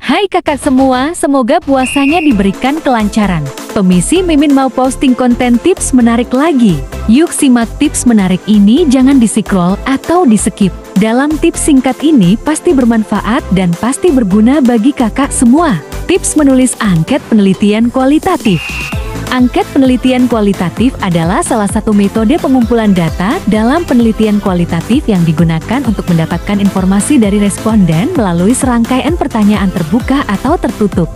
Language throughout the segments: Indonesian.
Hai kakak semua, semoga puasanya diberikan kelancaran. Pemisi Mimin mau posting konten tips menarik lagi. Yuk simak tips menarik ini, jangan di-scroll atau di-skip. Dalam tips singkat ini pasti bermanfaat dan pasti berguna bagi kakak semua. Tips menulis angket penelitian kualitatif. Angket penelitian kualitatif adalah salah satu metode pengumpulan data dalam penelitian kualitatif yang digunakan untuk mendapatkan informasi dari responden melalui serangkaian pertanyaan terbuka atau tertutup.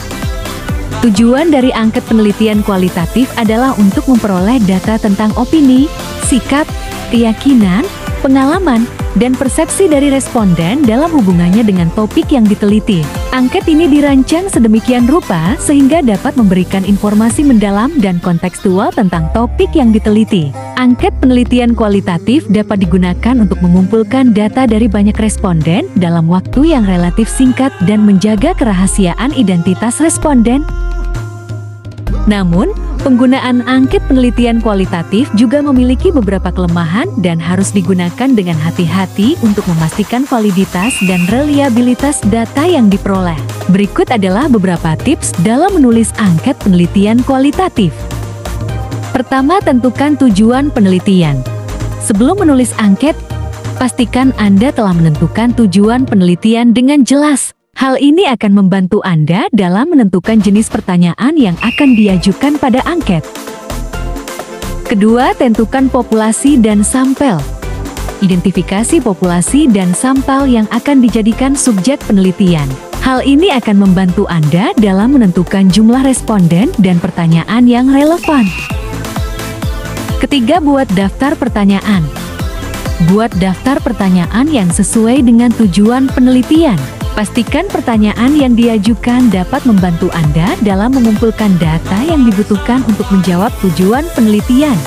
Tujuan dari angket penelitian kualitatif adalah untuk memperoleh data tentang opini, sikap, keyakinan, pengalaman, dan persepsi dari responden dalam hubungannya dengan topik yang diteliti. Angket ini dirancang sedemikian rupa sehingga dapat memberikan informasi mendalam dan kontekstual tentang topik yang diteliti. Angket penelitian kualitatif dapat digunakan untuk mengumpulkan data dari banyak responden dalam waktu yang relatif singkat dan menjaga kerahasiaan identitas responden. Namun, penggunaan angket penelitian kualitatif juga memiliki beberapa kelemahan dan harus digunakan dengan hati-hati untuk memastikan validitas dan reliabilitas data yang diperoleh. Berikut adalah beberapa tips dalam menulis angket penelitian kualitatif. Pertama, tentukan tujuan penelitian. Sebelum menulis angket, pastikan Anda telah menentukan tujuan penelitian dengan jelas. Hal ini akan membantu Anda dalam menentukan jenis pertanyaan yang akan diajukan pada angket. Kedua, tentukan populasi dan sampel. Identifikasi populasi dan sampel yang akan dijadikan subjek penelitian. Hal ini akan membantu Anda dalam menentukan jumlah responden dan pertanyaan yang relevan. Ketiga, buat daftar pertanyaan. Buat daftar pertanyaan yang sesuai dengan tujuan penelitian. Pastikan pertanyaan yang diajukan dapat membantu Anda dalam mengumpulkan data yang dibutuhkan untuk menjawab tujuan penelitian.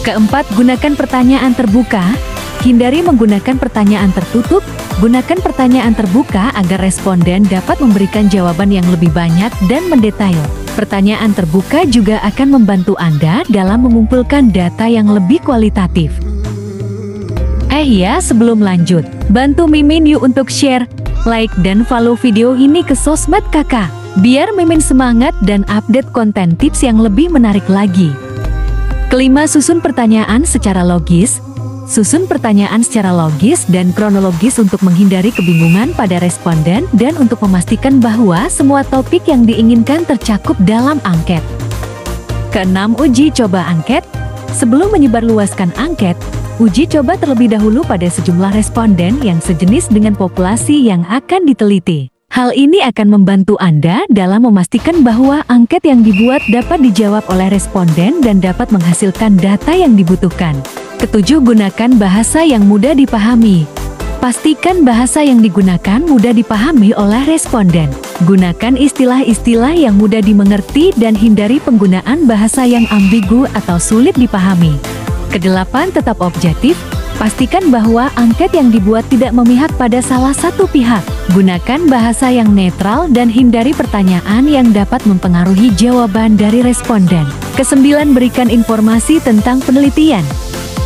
Keempat, gunakan pertanyaan terbuka. Hindari menggunakan pertanyaan tertutup. Gunakan pertanyaan terbuka agar responden dapat memberikan jawaban yang lebih banyak dan mendetail. Pertanyaan terbuka juga akan membantu Anda dalam mengumpulkan data yang lebih kualitatif. Sebelum lanjut, bantu Mimin yuk untuk share, like, dan follow video ini ke sosmed kakak, biar Mimin semangat dan update konten tips yang lebih menarik lagi. Kelima, susun pertanyaan secara logis. Susun pertanyaan secara logis dan kronologis untuk menghindari kebingungan pada responden dan untuk memastikan bahwa semua topik yang diinginkan tercakup dalam angket. Keenam, uji coba angket. Sebelum menyebarluaskan angket, uji coba terlebih dahulu pada sejumlah responden yang sejenis dengan populasi yang akan diteliti. Hal ini akan membantu Anda dalam memastikan bahwa angket yang dibuat dapat dijawab oleh responden dan dapat menghasilkan data yang dibutuhkan. Ketujuh, gunakan bahasa yang mudah dipahami. Pastikan bahasa yang digunakan mudah dipahami oleh responden. Gunakan istilah-istilah yang mudah dimengerti dan hindari penggunaan bahasa yang ambigu atau sulit dipahami. Kedelapan, tetap objektif. Pastikan bahwa angket yang dibuat tidak memihak pada salah satu pihak. Gunakan bahasa yang netral dan hindari pertanyaan yang dapat mempengaruhi jawaban dari responden. Kesembilan, berikan informasi tentang penelitian.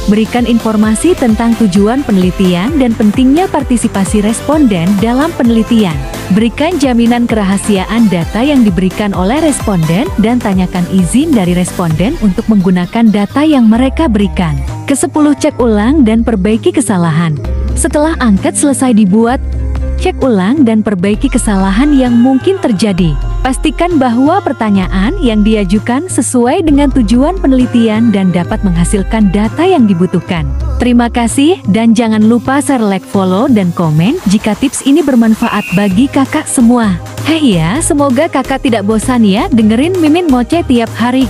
Berikan informasi tentang tujuan penelitian dan pentingnya partisipasi responden dalam penelitian. Berikan jaminan kerahasiaan data yang diberikan oleh responden dan tanyakan izin dari responden untuk menggunakan data yang mereka berikan. Kesepuluh, cek ulang dan perbaiki kesalahan. Setelah angket selesai dibuat, cek ulang dan perbaiki kesalahan yang mungkin terjadi. Pastikan bahwa pertanyaan yang diajukan sesuai dengan tujuan penelitian dan dapat menghasilkan data yang dibutuhkan. Terima kasih dan jangan lupa share, like, follow, dan komen jika tips ini bermanfaat bagi kakak semua. Semoga kakak tidak bosan ya dengerin Mimin ngoceh tiap hari.